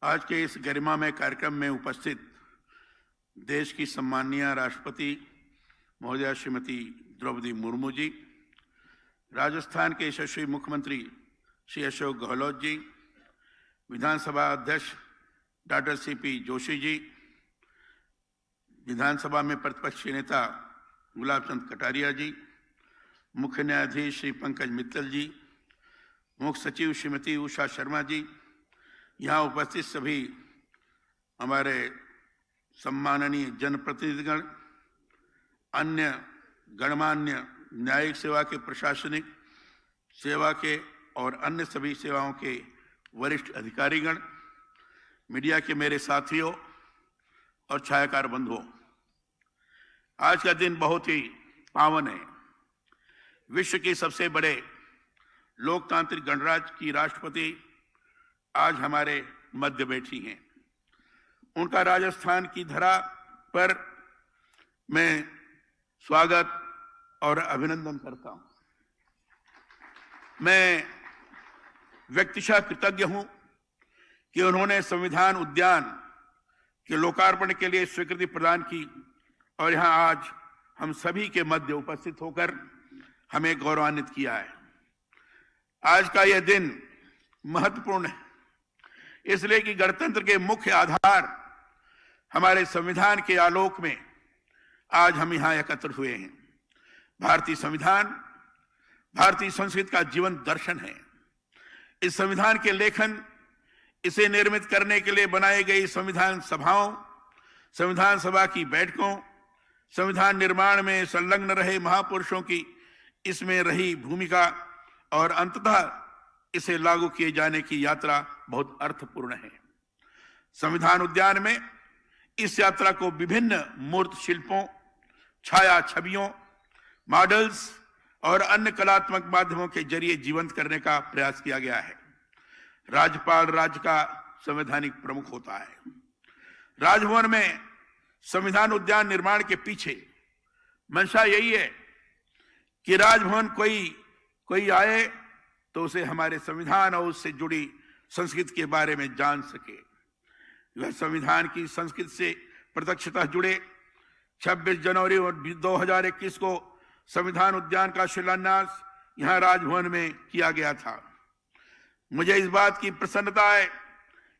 आज के इस गरिमामय कार्यक्रम में उपस्थित देश की सम्माननीय राष्ट्रपति महोदया श्रीमती द्रौपदी मुर्मू जी, राजस्थान के यशस्वी मुख्यमंत्री श्री अशोक गहलोत जी, विधानसभा अध्यक्ष डॉक्टर सीपी जोशी जी, विधानसभा में प्रतिपक्ष नेता गुलाब चंद कटारिया जी, मुख्य न्यायाधीश श्री पंकज मित्तल जी, मुख्य सचिव श्रीमती उषा शर्मा जी, यहाँ उपस्थित सभी हमारे सम्माननीय जनप्रतिनिधिगण, अन्य गणमान्य न्यायिक सेवा के, प्रशासनिक सेवा के और अन्य सभी सेवाओं के वरिष्ठ अधिकारीगण, मीडिया के मेरे साथियों और छायाकार बंधुओं, आज का दिन बहुत ही पावन है। विश्व की सबसे बड़े लोकतांत्रिक गणराज्य की राष्ट्रपति आज हमारे मध्य बैठी हैं। उनका राजस्थान की धरा पर मैं स्वागत और अभिनंदन करता हूं। मैं व्यक्तिशः कृतज्ञ हूं कि उन्होंने संविधान उद्यान के लोकार्पण के लिए स्वीकृति प्रदान की और यहां आज हम सभी के मध्य उपस्थित होकर हमें गौरवान्वित किया है। आज का यह दिन महत्वपूर्ण है इसलिए कि गणतंत्र के मुख्य आधार हमारे संविधान के आलोक में आज हम यहां एकत्र हुए हैं। भारतीय संविधान भारतीय संस्कृति का जीवन दर्शन है। इस संविधान के लेखन, इसे निर्मित करने के लिए बनाई गई संविधान सभाओं, संविधान सभा की बैठकों, संविधान निर्माण में संलग्न रहे महापुरुषों की इसमें रही भूमिका और अंततः इसे लागू किए जाने की यात्रा बहुत अर्थपूर्ण है। संविधान उद्यान में इस यात्रा को विभिन्न मूर्त शिल्पों, छाया छवियों, मॉडल्स और अन्य कलात्मक माध्यमों के जरिए जीवंत करने का प्रयास किया गया है। राज्यपाल राज्य का संवैधानिक प्रमुख होता है। राजभवन में संविधान उद्यान निर्माण के पीछे मंशा यही है कि राजभवन कोई आए तो उसे हमारे संविधान और उससे जुड़ी संस्कृति के बारे में जान सके। वह संविधान की संस्कृति से प्रत्यक्षतः जुड़े 26 जनवरी 2021 को संविधान उद्यान का शिलान्यास यहां राजभवन में किया गया था। मुझे इस बात की प्रसन्नता है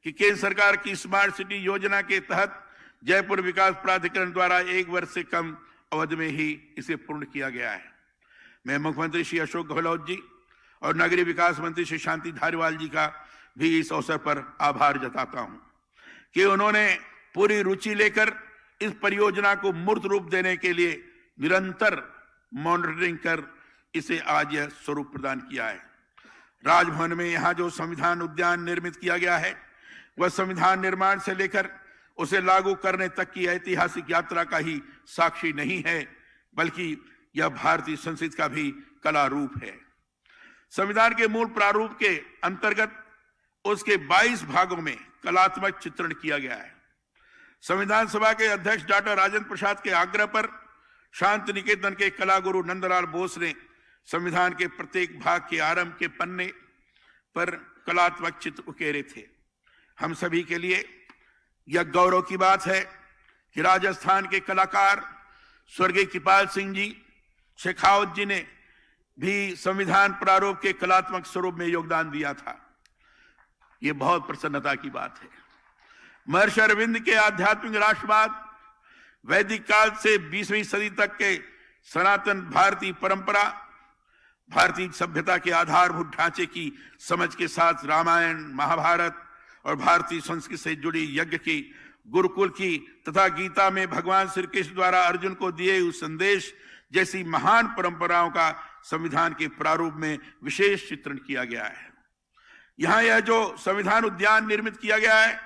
कि केंद्र सरकार की स्मार्ट सिटी योजना के तहत जयपुर विकास प्राधिकरण द्वारा 1 वर्ष से कम अवधि में ही इसे पूर्ण किया गया है। मैं मुख्यमंत्री श्री अशोक गहलोत जी और नगरीय विकास मंत्री श्री शांति धारीवाल जी का भी इस अवसर पर आभार जताता हूं कि उन्होंने पूरी रुचि लेकर इस परियोजना को मूर्त रूप देने के लिए निरंतर मॉनिटरिंग कर इसे आज यह स्वरूप प्रदान किया है। राजभवन में यहाँ जो संविधान उद्यान निर्मित किया गया है वह संविधान निर्माण से लेकर उसे लागू करने तक की ऐतिहासिक यात्रा का ही साक्षी नहीं है, बल्कि यह भारतीय संस्कृति का भी कला रूप है। संविधान के मूल प्रारूप के अंतर्गत उसके 22 भागों में कलात्मक चित्रण किया गया है। संविधान सभा के अध्यक्ष डॉक्टर राजेंद्र प्रसाद के आग्रह पर शांति निकेतन के कला गुरु नंदलाल बोस ने संविधान के प्रत्येक भाग के आरंभ के पन्ने पर कलात्मक चित्र उकेरे थे। हम सभी के लिए यह गौरव की बात है कि राजस्थान के कलाकार स्वर्गीय कृपाल सिंह जी, शेखावत जी ने भी संविधान प्रारूप के कलात्मक स्वरूप में योगदान दिया था। यह बहुत प्रसन्नता की बात है। महर्षि अरविंद के आध्यात्मिक राष्ट्रवाद, वैदिक काल से 20वीं सदी तक के सनातन भारतीय परंपरा, भारतीय सभ्यता के आधारभूत ढांचे की समझ के साथ रामायण, महाभारत और भारतीय संस्कृति से जुड़ी यज्ञ की, गुरुकुल की तथा गीता में भगवान श्री कृष्ण द्वारा अर्जुन को दिए हुए संदेश जैसी महान परंपराओं का संविधान के प्रारूप में विशेष चित्रण किया गया है। यहां यह जो संविधान उद्यान निर्मित किया गया है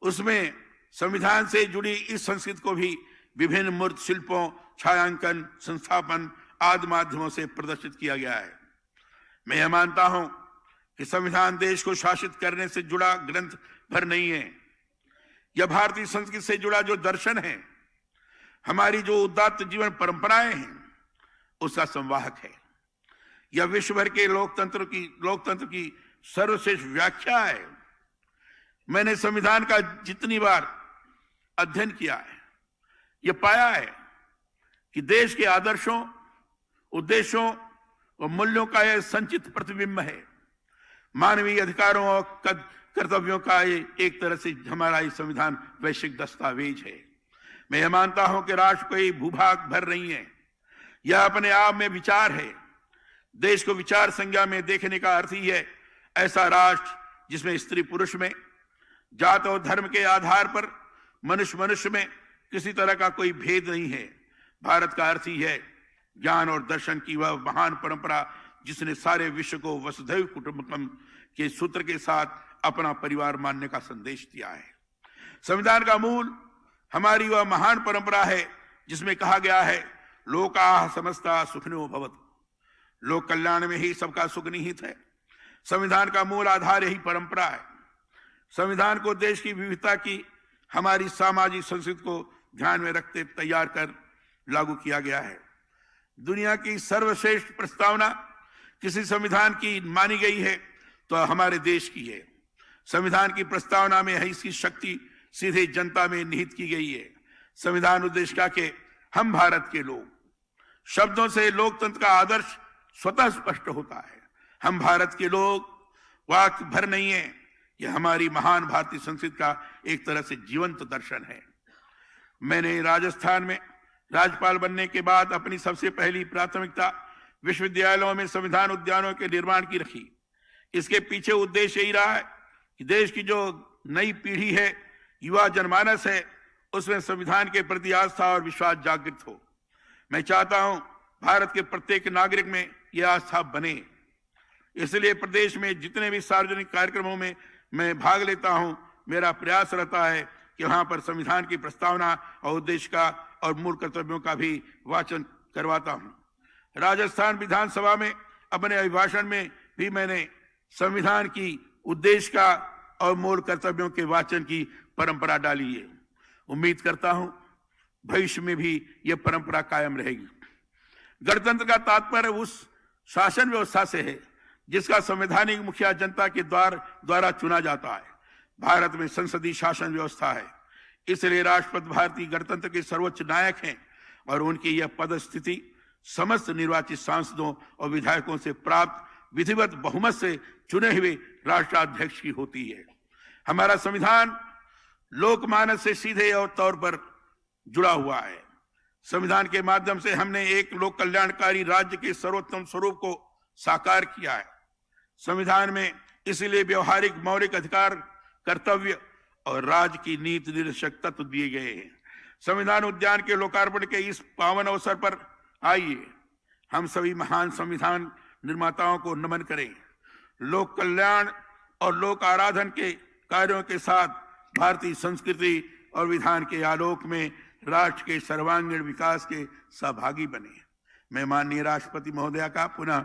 उसमें संविधान से जुड़ी इस संस्कृति को भी विभिन्न मूर्त शिल्पों, छायांकन, संस्थापन आदि माध्यमों से प्रदर्शित किया गया है। मैं यह मानता हूं कि संविधान देश को शासित करने से जुड़ा ग्रंथ भर नहीं है। यह भारतीय संस्कृति से जुड़ा जो दर्शन है, हमारी जो उदात्त जीवन परंपराएं हैं, उसका संवाहक है। यह विश्व भर के लोकतंत्र की सर्वश्रेष्ठ व्याख्या है। मैंने संविधान का जितनी बार अध्ययन किया है, यह पाया है कि देश के आदर्शों, उद्देश्यों और मूल्यों का यह संचित प्रतिबिंब है। मानवीय अधिकारों और कर्तव्यों का ये एक तरह से हमारा ये संविधान वैश्विक दस्तावेज है। मैं यह मानता हूं कि राष्ट्र कोई भूभाग भर नहीं है, यह अपने आप में विचार है। देश को विचार संज्ञा में देखने का अर्थ ही है ऐसा राष्ट्र जिसमें स्त्री पुरुष में, जात और धर्म के आधार पर मनुष्य में किसी तरह का कोई भेद नहीं है। भारत का अर्थ ही है ज्ञान और दर्शन की वह महान परंपरा जिसने सारे विश्व को वसुधैव कुटुंबकम के सूत्र के साथ अपना परिवार मानने का संदेश दिया है। संविधान का मूल हमारी वह महान परंपरा है जिसमें कहा गया है लोकाः समस्ता सुखिनो भवन्तु। लोक कल्याण में ही सबका सुख निहित है। संविधान का मूल आधार यही परंपरा है। संविधान को देश की विविधता की, हमारी सामाजिक संस्कृति को ध्यान में रखते तैयार कर लागू किया गया है। दुनिया की सर्वश्रेष्ठ प्रस्तावना किसी संविधान की मानी गई है तो हमारे देश की है। संविधान की प्रस्तावना में है इसकी शक्ति सीधे जनता में निहित की गई है। संविधान उद्देश्य के हम भारत के लोग शब्दों से लोकतंत्र का आदर्श स्वतः स्पष्ट होता है। हम भारत के लोग वाक्य भर नहीं है, यह हमारी महान भारतीय संस्कृति का एक तरह से जीवंत दर्शन है। मैंने राजस्थान में राज्यपाल बनने के बाद अपनी सबसे पहली प्राथमिकता विश्वविद्यालयों में संविधान उद्यानों के निर्माण की रखी। इसके पीछे उद्देश्य यही रहा है कि देश की जो नई पीढ़ी है, युवा जनमानस है, उसमें संविधान के प्रति आस्था और विश्वास जागृत हो। मैं चाहता हूं भारत के प्रत्येक नागरिक में यह आस्था बने। इसलिए प्रदेश में जितने भी सार्वजनिक कार्यक्रमों में मैं भाग लेता हूं, मेरा प्रयास रहता है कि वहां पर संविधान की प्रस्तावना और उद्देश्य का और मूल कर्तव्यों का भी वाचन करवाता हूं। राजस्थान विधानसभा में अपने अभिभाषण में भी मैंने संविधान की उद्देश्य का और मूल कर्तव्यों के वाचन की परंपरा डाली है। उम्मीद करता हूं भविष्य में भी यह परंपरा कायम रहेगी। गणतंत्र का तात्पर्य उस शासन व्यवस्था से है जिसका संवैधानिक मुखिया जनता के द्वारा चुना जाता है। भारत में संसदीय शासन व्यवस्था है, इसलिए राष्ट्रपति भारतीय गणतंत्र के सर्वोच्च नायक हैं और उनकी यह पद स्थिति समस्त निर्वाचित सांसदों और विधायकों से प्राप्त विधिवत बहुमत से चुने हुए राष्ट्राध्यक्ष की होती है। हमारा संविधान लोकमानस से सीधे और तौर पर जुड़ा हुआ है। संविधान के माध्यम से हमने एक लोक कल्याणकारी राज्य के सर्वोत्तम स्वरूप को साकार किया है। संविधान में इसलिए व्यवहारिक मौलिक अधिकार, कर्तव्य और राज्य की नीति निर्देशक तत्व दिए गए हैं। संविधान उद्यान के लोकार्पण के इस पावन अवसर पर आइए हम सभी महान संविधान निर्माताओं को नमन करें। लोक कल्याण और लोक आराधन के कार्यों के साथ भारतीय संस्कृति और विधान के आलोक में राष्ट्र के सर्वांगीण विकास के सहभागी बने। मैं माननीय राष्ट्रपति महोदया का पुनः